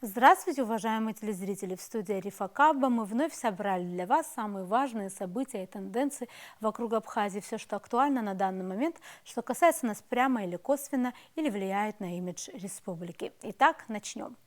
Здравствуйте, уважаемые телезрители! В студии Арифа Кабба мы вновь собрали для вас самые важные события и тенденции вокруг Абхазии. Все, что актуально на данный момент, что касается нас прямо или косвенно, или влияет на имидж республики. Итак, начнем.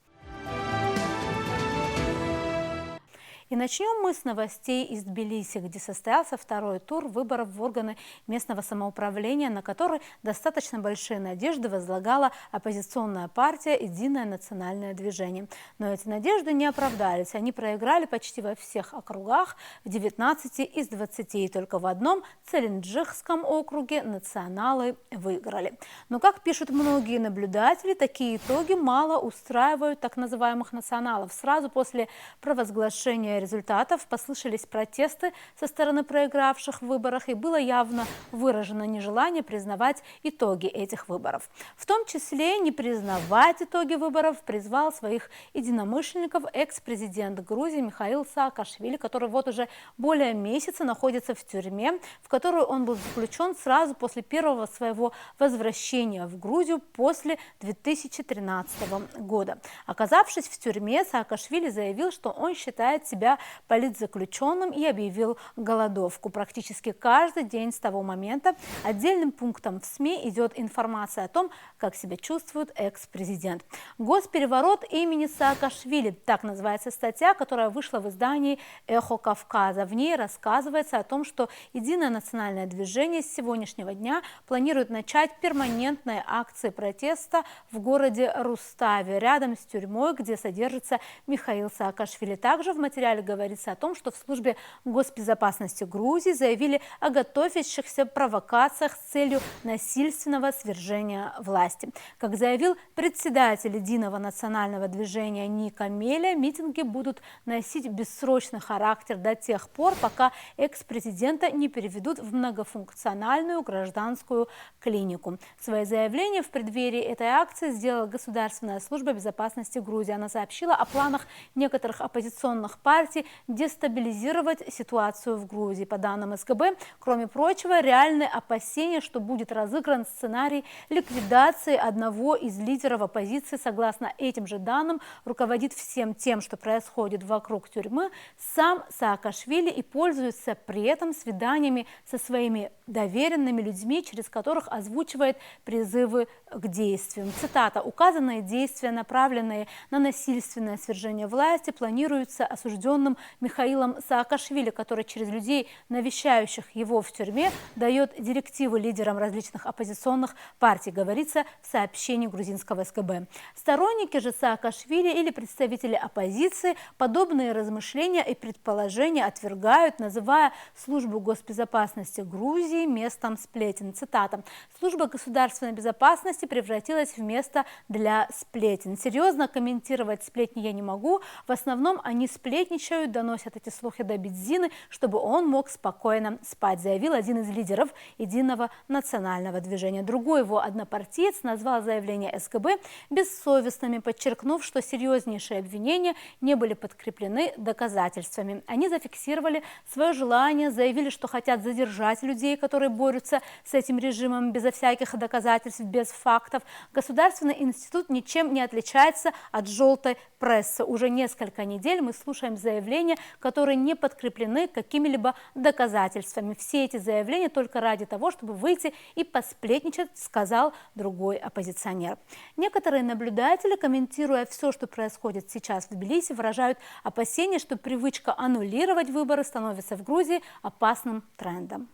И начнем мы с новостей из Тбилиси, где состоялся второй тур выборов в органы местного самоуправления, на который достаточно большие надежды возлагала оппозиционная партия «Единое национальное движение». Но эти надежды не оправдались. Они проиграли почти во всех округах, в 19 из 20, и только в одном, Целинджихском округе, националы выиграли. Но, как пишут многие наблюдатели, такие итоги мало устраивают так называемых националов. Сразу после провозглашения результатов послышались протесты со стороны проигравших в выборах, и было явно выражено нежелание признавать итоги этих выборов. В том числе не признавать итоги выборов призвал своих единомышленников экс-президент Грузии Михаил Саакашвили, который вот уже более месяца находится в тюрьме, в которую он был заключен сразу после первого своего возвращения в Грузию после 2013 года. Оказавшись в тюрьме, Саакашвили заявил, что он считает себя политзаключенным и объявил голодовку. Практически каждый день с того момента отдельным пунктом в СМИ идет информация о том, как себя чувствует экс-президент. «Госпереворот имени Саакашвили» – так называется статья, которая вышла в издании «Эхо Кавказа». В ней рассказывается о том, что Единое национальное движение с сегодняшнего дня планирует начать перманентные акции протеста в городе Руставе, рядом с тюрьмой, где содержится Михаил Саакашвили. Также в материале говорится о том, что в службе госбезопасности Грузии заявили о готовящихся провокациях с целью насильственного свержения власти. Как заявил председатель Единого национального движения Ника Меля, митинги будут носить бессрочный характер до тех пор, пока экс-президента не переведут в многофункциональную гражданскую клинику. Свои заявления в преддверии этой акции сделала Государственная служба безопасности Грузии. Она сообщила о планах некоторых оппозиционных партий дестабилизировать ситуацию в Грузии. По данным СКБ, кроме прочего, реальные опасения, что будет разыгран сценарий ликвидации одного из лидеров оппозиции. Согласно этим же данным, руководит всем тем, что происходит вокруг тюрьмы, сам Саакашвили, и пользуется при этом свиданиями со своими доверенными людьми, через которых озвучивает призывы к действиям. Цитата: «Указанные действия, направленные на насильственное свержение власти, планируются осужденным Михаилом Саакашвили, который через людей, навещающих его в тюрьме, дает директивы лидерам различных оппозиционных партий», говорится в сообщении грузинского СКБ. Сторонники же Саакашвили или представители оппозиции подобные размышления и предположения отвергают, называя службу госбезопасности Грузии местом сплетен. Цитата: «Служба государственной безопасности превратилась в место для сплетен. Серьезно комментировать сплетни я не могу. В основном они сплетничают, доносят эти слухи до Бедзины, чтобы он мог спокойно спать», заявил один из лидеров Единого национального движения. Другой его однопартиец назвал заявления СКБ бессовестными, подчеркнув, что серьезнейшие обвинения не были подкреплены доказательствами. Они зафиксировали свое желание, заявили, что хотят задержать людей, которые борются с этим режимом безо всяких доказательств, без фактов. Государственный институт ничем не отличается от желтой прессы. Уже несколько недель мы слушаем заявления, которые не подкреплены какими-либо доказательствами. Все эти заявления только ради того, чтобы выйти и посплетничать, сказал другой оппозиционер. Некоторые наблюдатели, комментируя все, что происходит сейчас в Тбилиси, выражают опасения, что привычка аннулировать выборы становится в Грузии опасным трендом.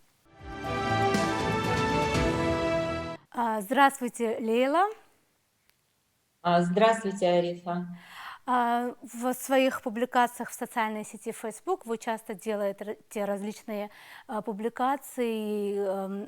Здравствуйте, Лейла. Здравствуйте, Арифа. В своих публикациях в социальной сети Facebook вы часто делаете различные публикации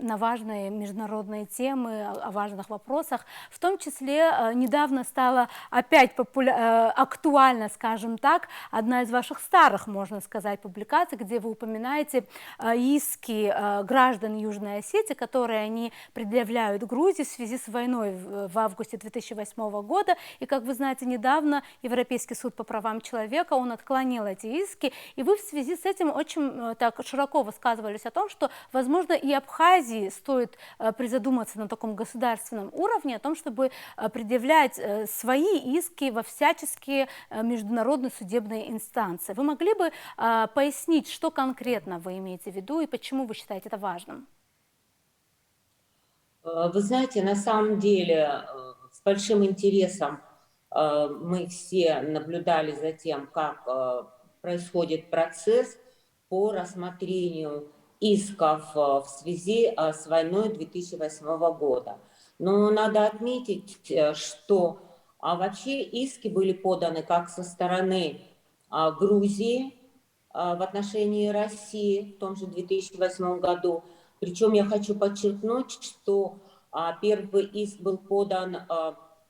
на важные международные темы, о важных вопросах. В том числе недавно стала опять актуальна, скажем так, одна из ваших старых, можно сказать, публикаций, где вы упоминаете иски граждан Южной Осетии, которые они предъявляют Грузии в связи с войной в августе 2008 года. И, как вы знаете, недавно Европейский Европейский суд по правам человека, он отклонил эти иски, и вы в связи с этим очень так широко высказывались о том, что, возможно, и Абхазии стоит призадуматься на таком государственном уровне, о том, чтобы предъявлять свои иски во всяческие международные судебные инстанции. Вы могли бы пояснить, что конкретно вы имеете в виду и почему вы считаете это важным? Вы знаете, на самом деле с большим интересом мы все наблюдали за тем, как происходит процесс по рассмотрению исков в связи с войной 2008 года. Но надо отметить, что вообще иски были поданы как со стороны Грузии в отношении России в том же 2008 году. Причем я хочу подчеркнуть, что первый иск был подан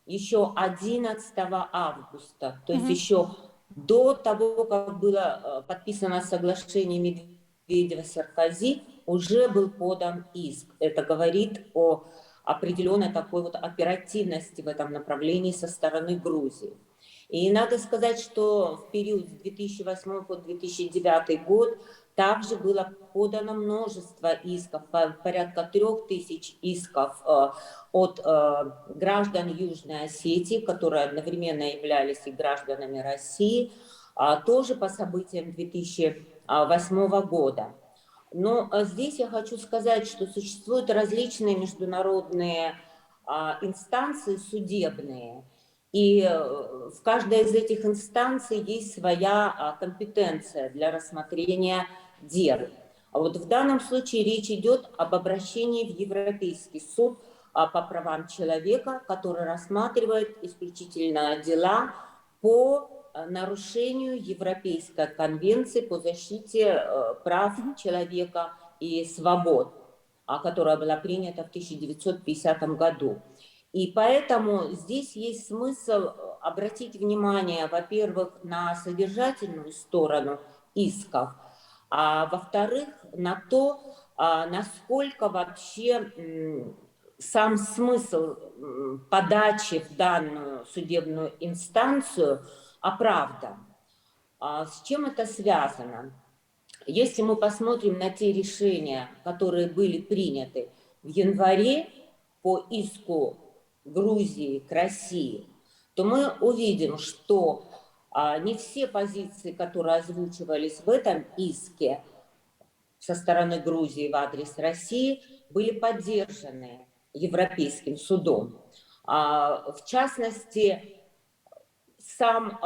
еще 11 августа, то есть еще до того, как было подписано соглашение Медведева-Саркози, уже был подан иск. Это говорит о определенной такой вот оперативности в этом направлении со стороны Грузии. И надо сказать, что в период с 2008 по 2009 год также было подано множество исков, порядка 3000 исков от граждан Южной Осетии, которые одновременно являлись и гражданами России, тоже по событиям 2008 года. Но здесь я хочу сказать, что существуют различные международные инстанции судебные, и в каждой из этих инстанций есть своя компетенция для рассмотрения дел. А вот в данном случае речь идет об обращении в Европейский суд по правам человека, который рассматривает исключительно дела по нарушению Европейской конвенции по защите прав человека и свобод, которая была принята в 1950 году. И поэтому здесь есть смысл обратить внимание, во-первых, на содержательную сторону исков, а во-вторых, на то, насколько вообще сам смысл подачи в данную судебную инстанцию оправдан. С чем это связано? Если мы посмотрим на те решения, которые были приняты в январе по иску Грузии к России, то мы увидим, что не все позиции, которые озвучивались в этом иске со стороны Грузии в адрес России, были поддержаны Европейским судом. В частности, сам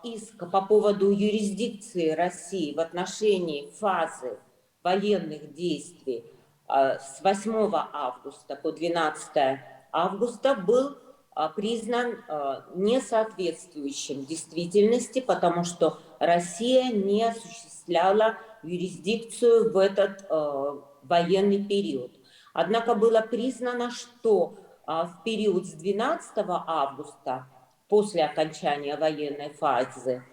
иск по поводу юрисдикции России в отношении фазы военных действий с 8 августа по 12 августа был признан несоответствующим действительности, потому что Россия не осуществляла юрисдикцию в этот военный период. Однако было признано, что в период с 12 августа, после окончания военной фазы,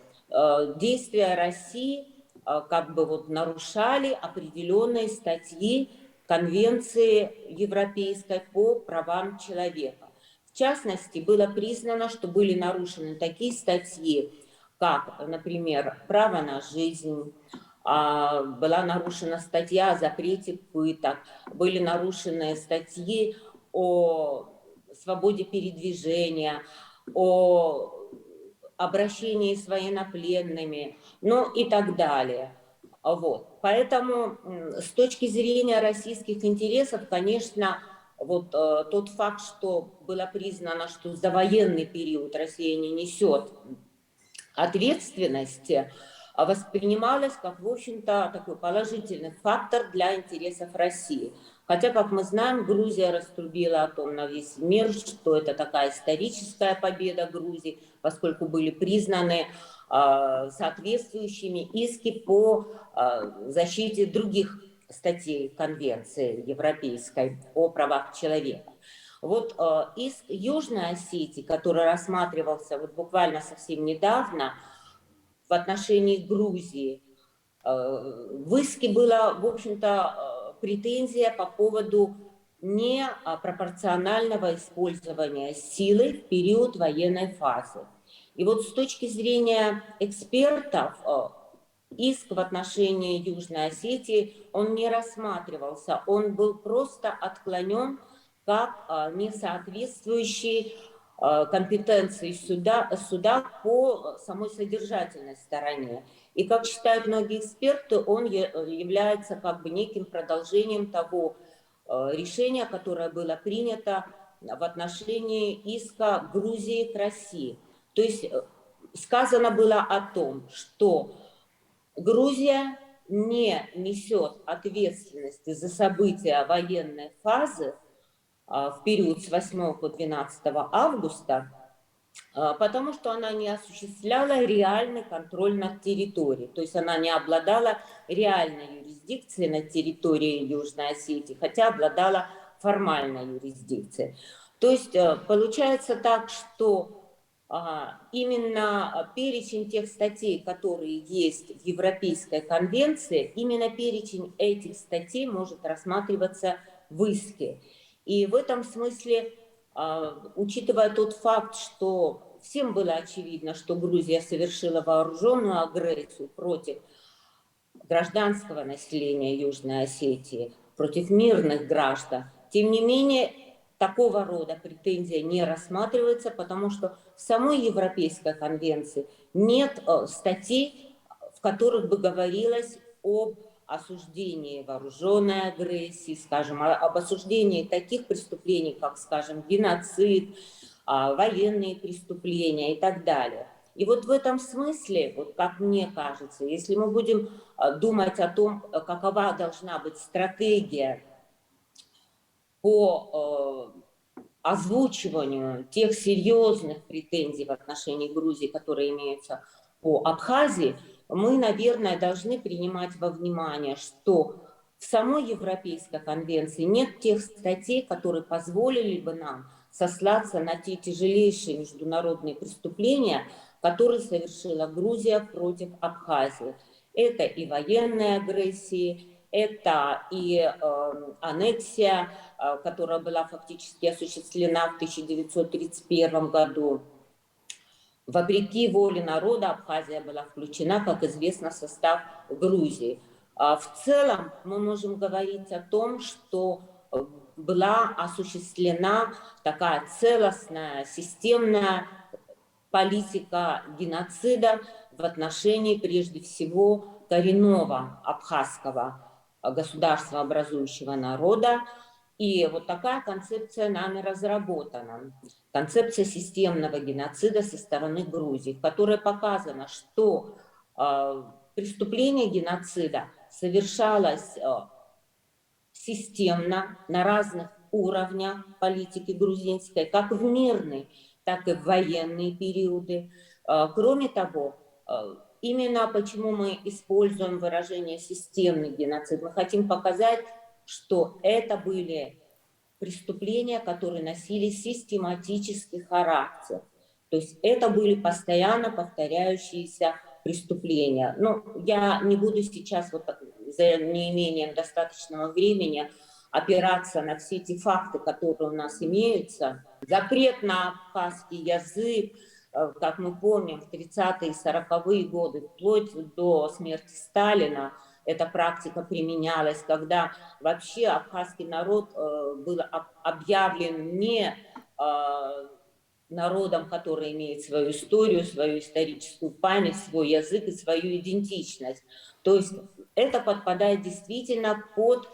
действия России как бы вот нарушали определенные статьи Конвенции Европейской по правам человека. В частности, было признано, что были нарушены такие статьи, как, например, право на жизнь, была нарушена статья о запрете пыток, были нарушены статьи о свободе передвижения, о обращении с военнопленными, ну и так далее. Вот. Поэтому с точки зрения российских интересов, конечно, вот тот факт, что было признано, что за военный период Россия не несет ответственности, воспринималось как, в общем-то, такой положительный фактор для интересов России. Хотя, как мы знаем, Грузия раструбила о том на весь мир, что это такая историческая победа Грузии, поскольку были признаны соответствующими иски по защите других статей Конвенции Европейской о правах человека. Вот иск Южной Осетии, который рассматривался вот буквально совсем недавно в отношении Грузии, в иске была, в общем-то, претензия по поводу непропорционального использования силы в период военной фазы. И вот с точки зрения экспертов, иск в отношении Южной Осетии, он не рассматривался, он был просто отклонен как несоответствующий компетенции суда по самой содержательной стороне. И, как считают многие эксперты, он является как бы неким продолжением того решения, которое было принято в отношении иска Грузии к России. То есть сказано было о том, что Грузия не несет ответственности за события военной фазы в период с 8 по 12 августа, потому что она не осуществляла реальный контроль над территорией, то есть она не обладала реальной юрисдикцией на территории Южной Осетии, хотя обладала формальной юрисдикцией. То есть получается так, что именно перечень тех статей, которые есть в Европейской конвенции, именно перечень этих статей может рассматриваться в иске. И в этом смысле, учитывая тот факт, что всем было очевидно, что Грузия совершила вооруженную агрессию против гражданского населения Южной Осетии, против мирных граждан, тем не менее, такого рода претензия не рассматривается, потому что в самой Европейской конвенции нет статей, в которых бы говорилось об осуждении вооруженной агрессии, скажем, об осуждении таких преступлений, как, скажем, геноцид, военные преступления и так далее. И вот в этом смысле, вот как мне кажется, если мы будем думать о том, какова должна быть стратегия по озвучиванию тех серьезных претензий в отношении Грузии, которые имеются по Абхазии, мы, наверное, должны принимать во внимание, что в самой Европейской конвенции нет тех статей, которые позволили бы нам сослаться на те тяжелейшие международные преступления, которые совершила Грузия против Абхазии. Это и военные агрессии, это и аннексия, которая была фактически осуществлена в 1931 году. Вопреки воле народа Абхазия была включена, как известно, в состав Грузии. В целом мы можем говорить о том, что была осуществлена такая целостная, системная политика геноцида в отношении, прежде всего, коренного абхазского государства образующего народа. И вот такая концепция нами разработана. Концепция системного геноцида со стороны Грузии, в которой показано, что преступление геноцида совершалось системно на разных уровнях политики грузинской, как в мирный, так и в военные периоды. Кроме того, именно почему мы используем выражение «системный геноцид», мы хотим показать, что это были преступления, которые носили систематический характер. То есть это были постоянно повторяющиеся преступления. Ну, я не буду сейчас вот за неимением достаточного времени опираться на все эти факты, которые у нас имеются. Запрет на абхазский язык, как мы помним, в 30-е и 40-е годы, вплоть до смерти Сталина, эта практика применялась, когда вообще абхазский народ был объявлен не народом, который имеет свою историю, свою историческую память, свой язык и свою идентичность. То есть это подпадает действительно под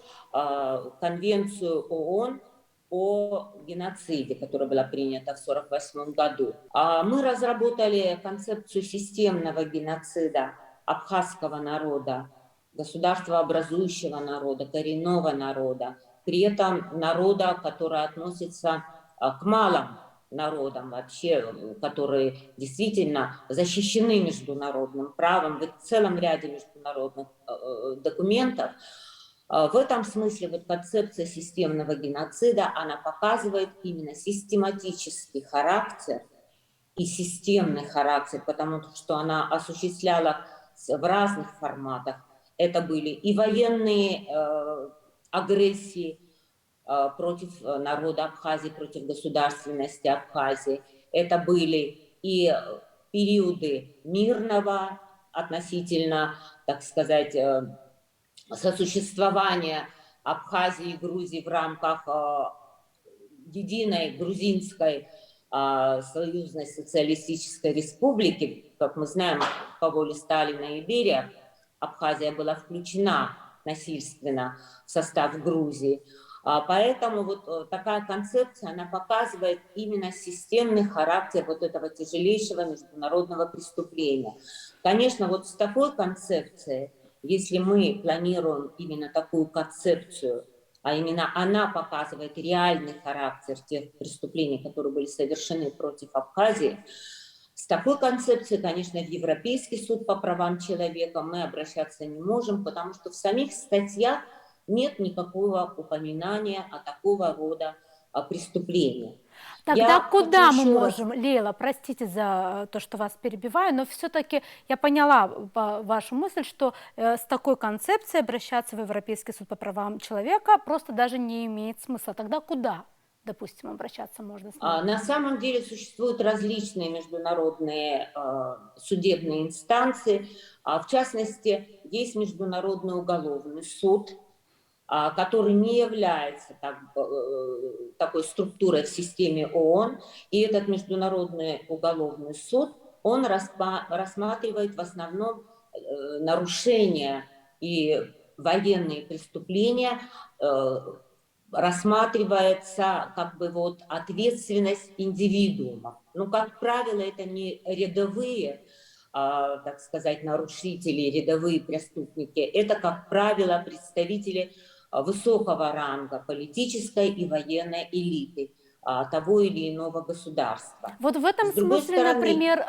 конвенцию ООН о геноциде, которая была принята в 1948 году. Мы разработали концепцию системного геноцида абхазского народа, государства образующего народа, коренного народа, при этом народа, который относится к малым народам вообще, которые действительно защищены международным правом в целом ряде международных документов. В этом смысле вот концепция системного геноцида, она показывает именно систематический характер и системный характер, потому что она осуществляла в разных форматах. Это были и военные агрессии против народа Абхазии, против государственности Абхазии. Это были и периоды мирного относительно, так сказать, сосуществования Абхазии и Грузии в рамках единой грузинской союзной социалистической республики. Как мы знаем, по воле Сталина и Берия Абхазия была включена насильственно в состав Грузии. Поэтому вот такая концепция, она показывает именно системный характер вот этого тяжелейшего международного преступления. Конечно, вот с такой концепцией, если мы планируем именно такую концепцию, а именно она показывает реальный характер тех преступлений, которые были совершены против Абхазии, с такой концепцией, конечно, в Европейский суд по правам человека мы обращаться не можем, потому что в самих статьях нет никакого упоминания о такого рода преступлении. Тогда куда мы можем, Лейла, простите за то, что вас перебиваю, но все-таки я поняла вашу мысль, что с такой концепцией обращаться в Европейский суд по правам человека просто даже не имеет смысла. Тогда куда, допустим, обращаться можно с ним? На самом деле существуют различные международные судебные инстанции. В частности, есть Международный уголовный суд, который не является такой структурой в системе ООН. И этот Международный уголовный суд, он рассматривает в основном нарушения и военные преступления, рассматривается как бы вот ответственность индивидуумов. Но, как правило, это не рядовые, так сказать, нарушители, рядовые преступники. Это, как правило, представители высокого ранга политической и военной элиты того или иного государства. Вот в этом смысле, например,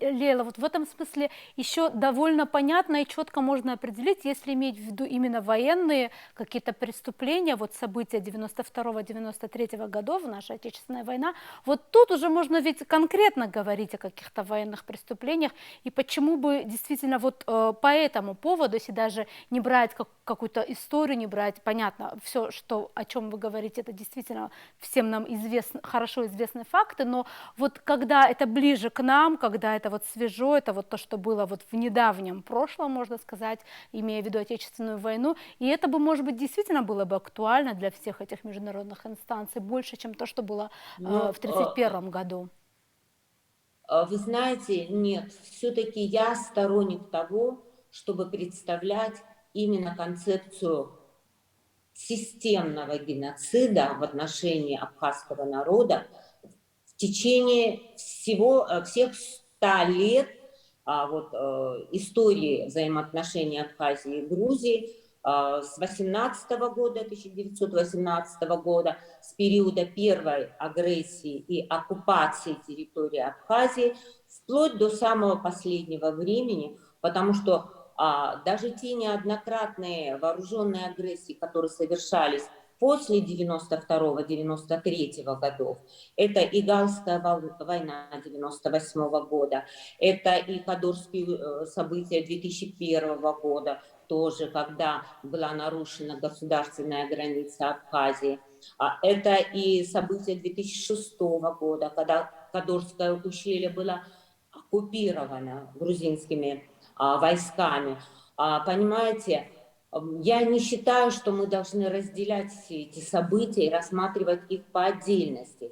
Лейла, вот в этом смысле еще довольно понятно и четко можно определить, если иметь в виду именно военные какие-то преступления, вот события 92-93 годов, наша Отечественная война, вот тут уже можно ведь конкретно говорить о каких-то военных преступлениях, и почему бы действительно вот по этому поводу, если даже не брать какую-то историю, не брать, понятно, все, что, о чем вы говорите, это действительно всем нам хорошо известные факты, но вот когда это ближе к нам, когда это вот свежо, это вот то, что было вот в недавнем прошлом, можно сказать, имея в виду Отечественную войну, и это бы, может быть, действительно было бы актуально для всех этих международных инстанций, больше, чем то, что было в 1931 году. Вы знаете, нет, все-таки я сторонник того, чтобы представлять именно концепцию системного геноцида в отношении абхазского народа в течение всех 100 лет истории взаимоотношений Абхазии и Грузии с 1918 года, с периода первой агрессии и оккупации территории Абхазии, вплоть до самого последнего времени, потому что даже те неоднократные вооруженные агрессии, которые совершались после 92-93 годов, это и Галская война 98 года, это и Кадорские события 2001 года, тоже, когда была нарушена государственная граница Абхазии, это и события 2006 года, когда Кадорское ущелье было оккупировано грузинскими войсками. Понимаете, я не считаю, что мы должны разделять все эти события и рассматривать их по отдельности.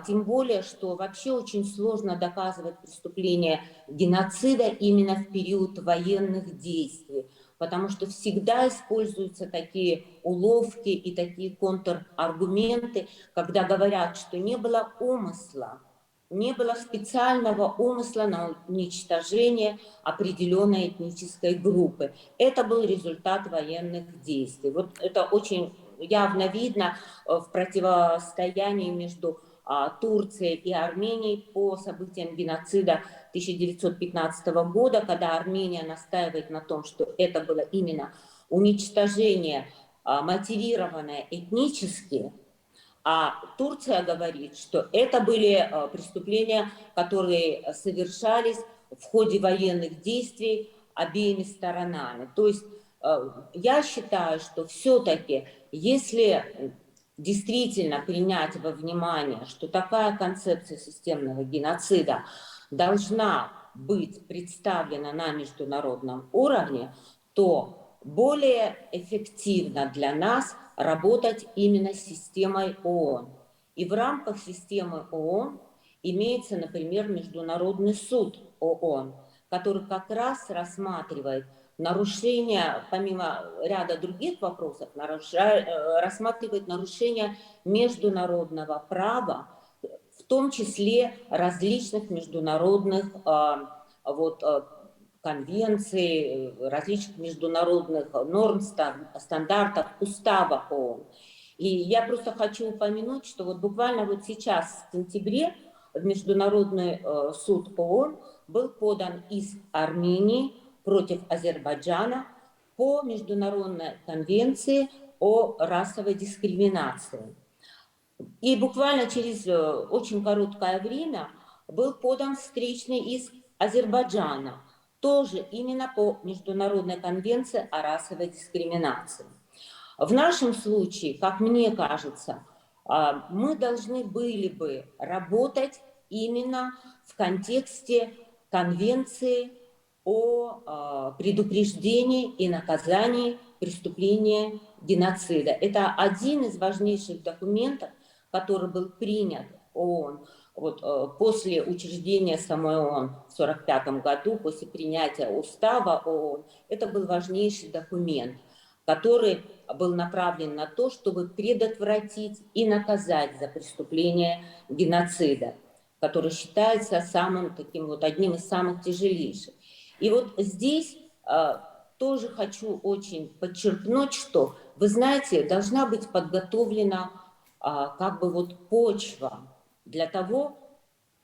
Тем более, что вообще очень сложно доказывать преступление геноцида именно в период военных действий, потому что всегда используются такие уловки и такие контраргументы, когда говорят, что не было умысла, не было специального умысла на уничтожение определенной этнической группы. Это был результат военных действий. Вот это очень явно видно в противостоянии между Турцией и Арменией по событиям геноцида 1915 года, когда Армения настаивает на том, что это было именно уничтожение, мотивированное этнически, а Турция говорит, что это были преступления, которые совершались в ходе военных действий обеими сторонами. То есть я считаю, что все-таки, если действительно принять во внимание, что такая концепция системного геноцида должна быть представлена на международном уровне, то более эффективно для нас работать именно с системой ООН. И в рамках системы ООН имеется, например, Международный суд ООН, который как раз рассматривает нарушения, помимо ряда других вопросов, рассматривает нарушения международного права, в том числе различных международных конвенций, различных международных норм, стандартов, устава ООН. И я просто хочу упомянуть, что вот буквально вот сейчас, в сентябре, в Международный суд ООН был подан иск Армении против Азербайджана по Международной конвенции о расовой дискриминации. И буквально через очень короткое время был подан встречный иск Азербайджана, тоже именно по Международной конвенции о расовой дискриминации. В нашем случае, как мне кажется, мы должны были бы работать именно в контексте конвенции о предупреждении и наказании преступления геноцида. Это один из важнейших документов, который был принят ООН после учреждения самой ООН в 1945 году, после принятия устава ООН. Это был важнейший документ, который был направлен на то, чтобы предотвратить и наказать за преступление геноцида, который считается одним из самых тяжелейших. И вот здесь тоже хочу очень подчеркнуть, что, вы знаете, должна быть подготовлена почва для того,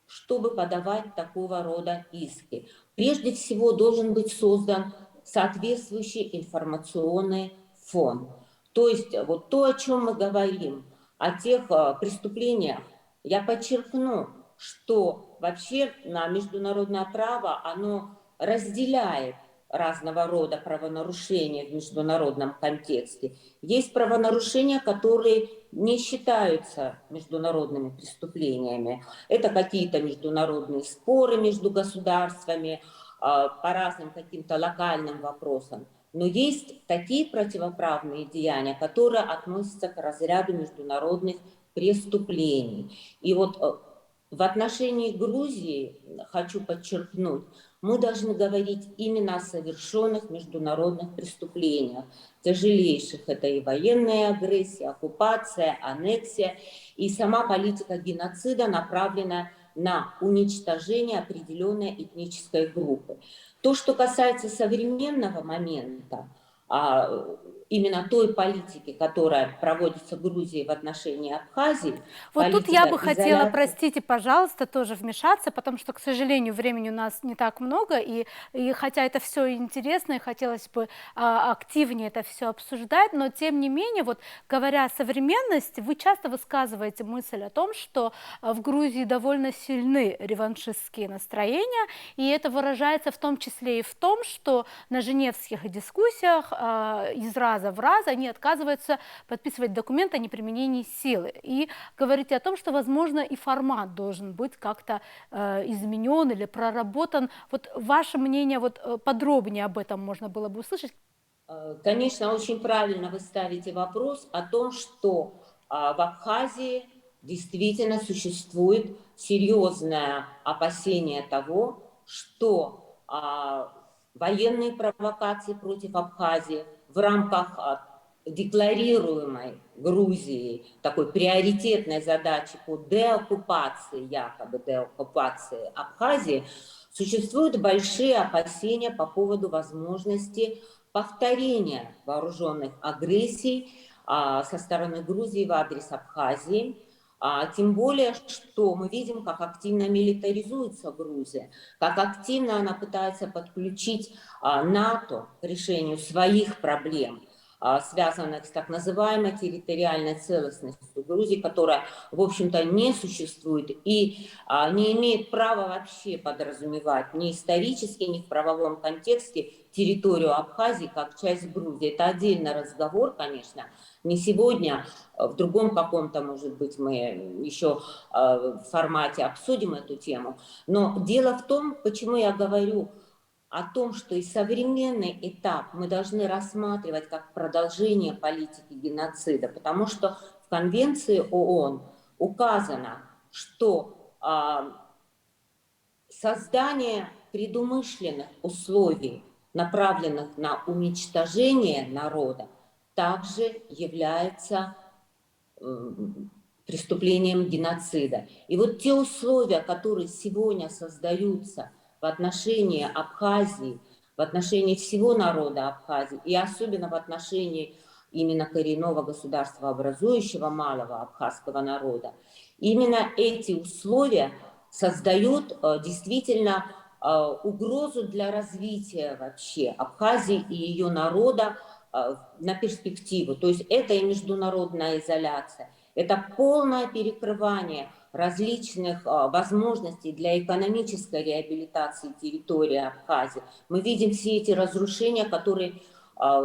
чтобы подавать такого рода иски. Прежде всего должен быть создан соответствующий информационный фон. То есть вот то, о чем мы говорим, о тех преступлениях, я подчеркну, что вообще международное право, оно разделяет разного рода правонарушения в международном контексте. Есть правонарушения, которые не считаются международными преступлениями. Это какие-то международные споры между государствами по разным каким-то локальным вопросам. Но есть такие противоправные деяния, которые относятся к разряду международных преступлений. И вот в отношении Грузии хочу подчеркнуть, мы должны говорить именно о совершенных международных преступлениях, тяжелейших. Это и военная агрессия, оккупация, аннексия, и сама политика геноцида направлена на уничтожение определенной этнической группы. То, что касается современного момента, именно той политики, которая проводится в Грузии в отношении Абхазии. Вот тут я бы хотела, простите, пожалуйста, тоже вмешаться, потому что, к сожалению, времени у нас не так много, и хотя это все интересно, и хотелось бы активнее это все обсуждать, но тем не менее, вот говоря о современности, вы часто высказываете мысль о том, что в Грузии довольно сильны реваншистские настроения, и это выражается в том числе и в том, что на женевских дискуссиях из раза в раз они отказываются подписывать документ о неприменении силы. И говорите о том, что, возможно, и формат должен быть как-то изменен или проработан. Вот ваше мнение, вот подробнее об этом можно было бы услышать? Конечно, очень правильно вы ставите вопрос о том, что в Абхазии действительно существует серьезное опасение того, что военные провокации против Абхазии в рамках декларируемой Грузией такой приоритетной задачи по деоккупации, якобы деоккупации Абхазии, существуют большие опасения по поводу возможности повторения вооруженных агрессий со стороны Грузии в адрес Абхазии. Тем более, что мы видим, как активно милитаризуется Грузия, как активно она пытается подключить НАТО к решению своих проблем. связанных с так называемой территориальной целостностью Грузии, которая, в общем-то, не существует и не имеет права вообще подразумевать ни исторически, ни в правовом контексте территорию Абхазии как часть Грузии. Это отдельный разговор, конечно, не сегодня, в другом каком-то, может быть, мы еще в формате обсудим эту тему. Но дело в том, почему я говорю о том, что и современный этап мы должны рассматривать как продолжение политики геноцида, потому что в Конвенции ООН указано, что создание предумышленных условий, направленных на уничтожение народа, также является преступлением геноцида. И вот те условия, которые сегодня создаются в отношении Абхазии, в отношении всего народа Абхазии, и особенно в отношении именно коренного государства, образующего малого абхазского народа, именно эти условия создают действительно угрозу для развития вообще Абхазии и ее народа на перспективу. То есть это и международная изоляция, это полное перекрывание различных возможностей для экономической реабилитации территории Абхазии. Мы видим все эти разрушения, которые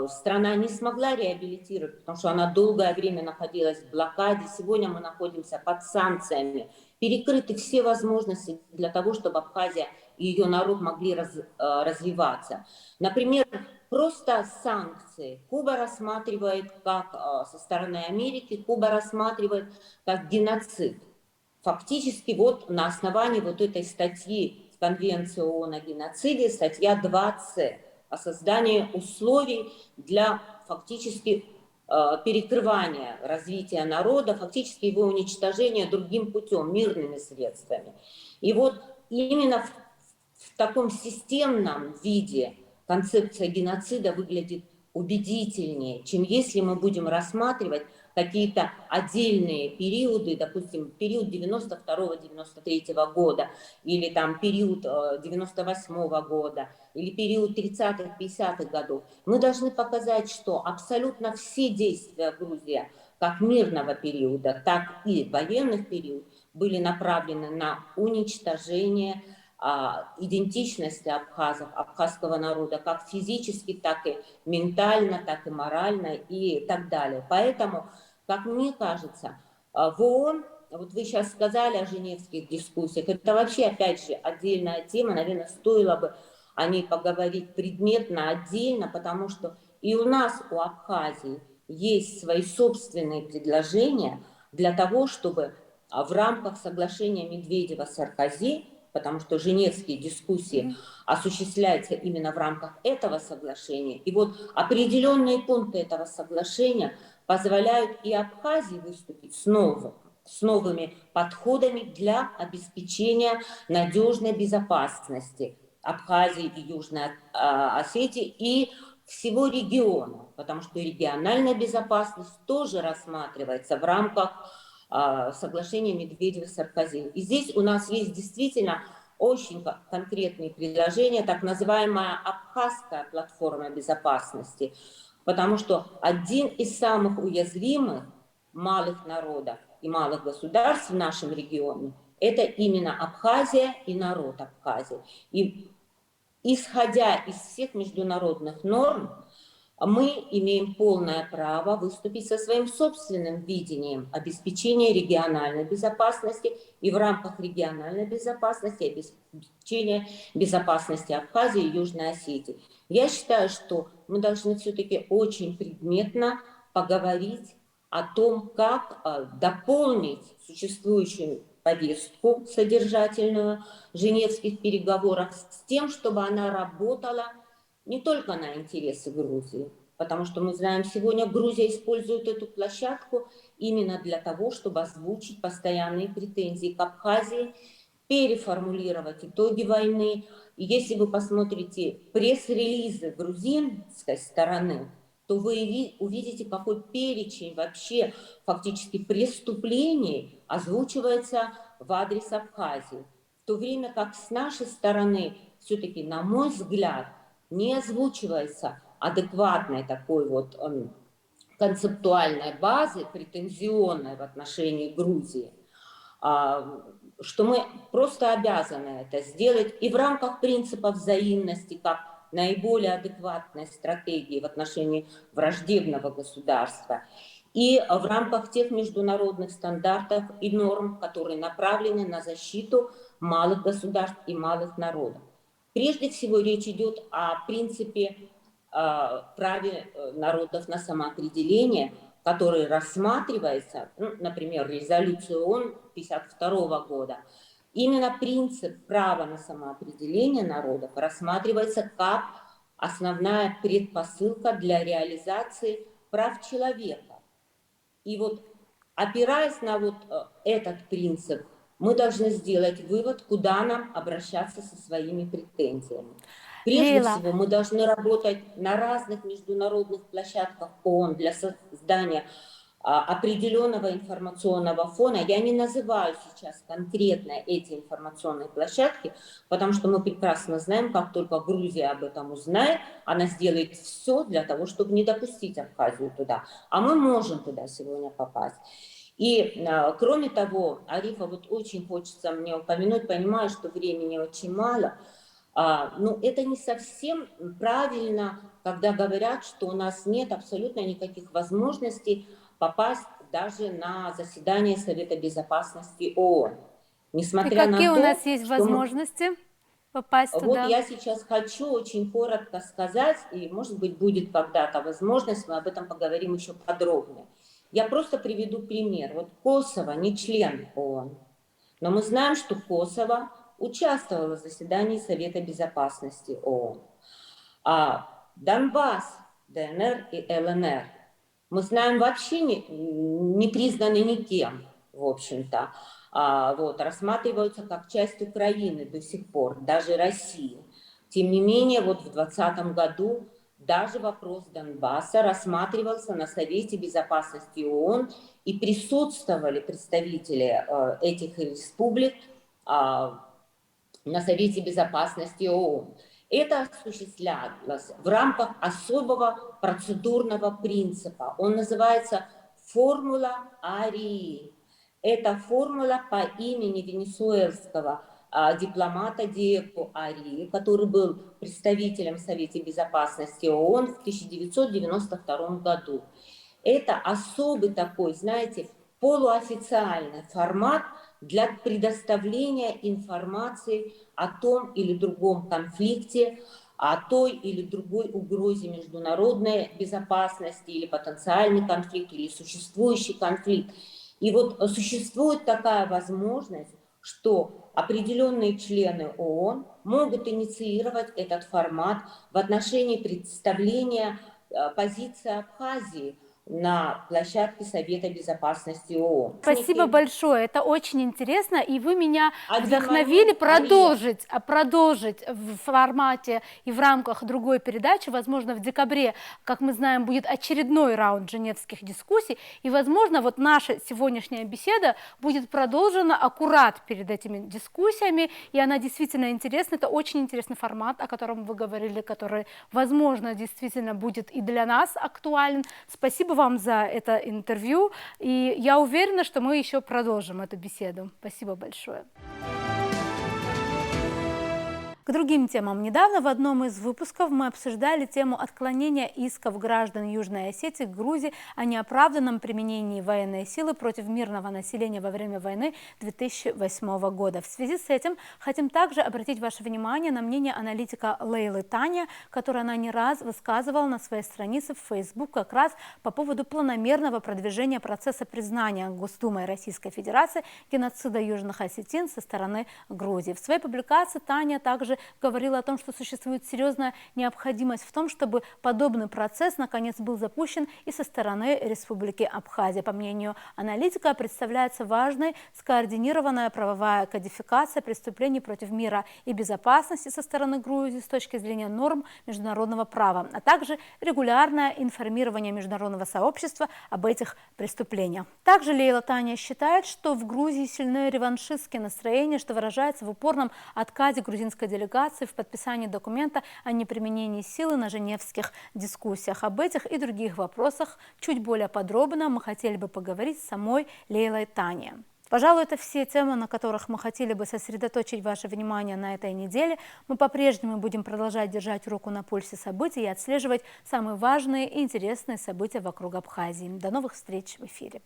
страна не смогла реабилитировать, потому что она долгое время находилась в блокаде. Сегодня мы находимся под санкциями. Перекрыты все возможности для того, чтобы Абхазия и ее народ могли развиваться. Например, просто санкции Куба рассматривает как, со стороны Америки, Куба рассматривает как геноцид. Фактически вот на основании вот этой статьи Конвенции ООН о геноциде, статья 2С, о создании условий для фактически перекрывания развития народа, фактически его уничтожения другим путем, мирными средствами. И вот именно в таком системном виде концепция геноцида выглядит убедительнее, чем если мы будем рассматривать какие-то отдельные периоды, допустим, период 92-93 года, или там период 98 года, или период 30-х, 50-х годов. Мы должны показать, что абсолютно все действия Грузии, как мирного периода, так и военных периодов, были направлены на уничтожение идентичности абхазов, абхазского народа, как физически, так и ментально, так и морально и так далее. Поэтому, как мне кажется, в ООН, вот вы сейчас сказали о женевских дискуссиях, это вообще, опять же, отдельная тема, наверное, стоило бы о ней поговорить предметно, отдельно, потому что и у нас, у Абхазии, есть свои собственные предложения для того, чтобы в рамках соглашения Медведева-Саркози, потому что женевские дискуссии осуществляются именно в рамках этого соглашения. И вот определенные пункты этого соглашения позволяют и Абхазии выступить с новыми подходами для обеспечения надежной безопасности Абхазии и Южной Осетии и всего региона, потому что региональная безопасность тоже рассматривается в рамках соглашения Медведева-Саркози. И здесь у нас есть действительно очень конкретные предложения, так называемая абхазская платформа безопасности, потому что один из самых уязвимых малых народов и малых государств в нашем регионе – это именно Абхазия и народ Абхазии. И исходя из всех международных норм, мы имеем полное право выступить со своим собственным видением обеспечения региональной безопасности и в рамках региональной безопасности обеспечения безопасности Абхазии и Южной Осетии. Я считаю, что мы должны все-таки очень предметно поговорить о том, как дополнить существующую повестку содержательную женевских переговоров с тем, чтобы она работала не только на интересы Грузии, потому что мы знаем, сегодня Грузия использует эту площадку именно для того, чтобы озвучить постоянные претензии к Абхазии, переформулировать итоги войны. И если вы посмотрите пресс-релизы грузинской стороны, то вы увидите, какой перечень вообще фактически преступлений озвучивается в адрес Абхазии. В то время как с нашей стороны, все-таки, на мой взгляд, не озвучивается адекватной такой вот концептуальной базы, претензионной в отношении Грузии, что мы просто обязаны это сделать и в рамках принципа взаимности, как наиболее адекватной стратегии в отношении враждебного государства, и в рамках тех международных стандартов и норм, которые направлены на защиту малых государств и малых народов. Прежде всего речь идет о принципе праве народов на самоопределение, который рассматривается, например, резолюцию ООН 1952 года. Именно принцип права на самоопределение народов рассматривается как основная предпосылка для реализации прав человека. И вот, опираясь на вот этот принцип, мы должны сделать вывод, куда нам обращаться со своими претензиями. Прежде всего, мы должны работать на разных международных площадках ООН для создания определенного информационного фона. Я не называю сейчас конкретно эти информационные площадки, потому что мы прекрасно знаем, как только Грузия об этом узнает, она сделает все для того, чтобы не допустить Абхазию туда. А мы можем туда сегодня попасть. И кроме того, Арифа, вот очень хочется мне упомянуть, понимаю, что времени очень мало, но это не совсем правильно, когда говорят, что у нас нет абсолютно никаких возможностей попасть даже на заседание Совета Безопасности ООН. Несмотря и какие у нас есть возможности попасть туда? Вот я сейчас хочу очень коротко сказать, и, может быть, будет когда-то возможность, мы об этом поговорим еще подробнее. Я просто приведу пример. Вот Косово не член ООН, но мы знаем, что Косово участвовало в заседании Совета Безопасности ООН. Донбасс, ДНР и ЛНР, мы знаем, вообще не признаны никем, в общем-то. Вот, рассматриваются как часть Украины до сих пор, даже России. Тем не менее, вот в 2020 году даже вопрос Донбасса рассматривался на Совете Безопасности ООН, и присутствовали представители этих республик на Совете Безопасности ООН. Это осуществлялось в рамках особого процедурного принципа. Он называется формула Арии. Это формула по имени венесуэльского дипломата Диего Арии, который был представителем в Совете Безопасности ООН в 1992 году. Это особый такой, знаете, полуофициальный формат для предоставления информации о том или другом конфликте, о той или другой угрозе международной безопасности или потенциальный конфликт, или существующий конфликт. И вот существует такая возможность, что определенные члены ООН могут инициировать этот формат в отношении представления позиции Абхазии на площадке Совета Безопасности ООН. Спасибо большое, это очень интересно, и вы меня вдохновили продолжить в формате и в рамках другой передачи. Возможно, в декабре, как мы знаем, будет очередной раунд женевских дискуссий, и, возможно, вот наша сегодняшняя беседа будет продолжена аккурат перед этими дискуссиями, и она действительно интересна. Это очень интересный формат, о котором вы говорили, который, возможно, действительно будет и для нас актуален. Спасибо вам за это интервью, и я уверена, что мы еще продолжим эту беседу. Спасибо большое. К другим темам. Недавно в одном из выпусков мы обсуждали тему отклонения исков граждан Южной Осетии к Грузии о неоправданном применении военной силы против мирного населения во время войны 2008 года. В связи с этим хотим также обратить ваше внимание на мнение аналитика Лейлы Таня, которое она не раз высказывала на своей странице в Facebook как раз по поводу планомерного продвижения процесса признания Госдумой Российской Федерации геноцида южных осетин со стороны Грузии. В своей публикации Таня также говорила о том, что существует серьезная необходимость в том, чтобы подобный процесс наконец был запущен и со стороны Республики Абхазия. По мнению аналитика, представляется важной скоординированная правовая кодификация преступлений против мира и безопасности со стороны Грузии с точки зрения норм международного права, а также регулярное информирование международного сообщества об этих преступлениях. Также Лейла Таня считает, что в Грузии сильны реваншистские настроения, что выражается в упорном отказе грузинской делегации делегации в подписании документа о неприменении силы на женевских дискуссиях. Об этих и других вопросах чуть более подробно мы хотели бы поговорить с самой Лейлой Тани. Пожалуй, это все темы, на которых мы хотели бы сосредоточить ваше внимание на этой неделе. Мы по-прежнему будем продолжать держать руку на пульсе событий и отслеживать самые важные и интересные события вокруг Абхазии. До новых встреч в эфире.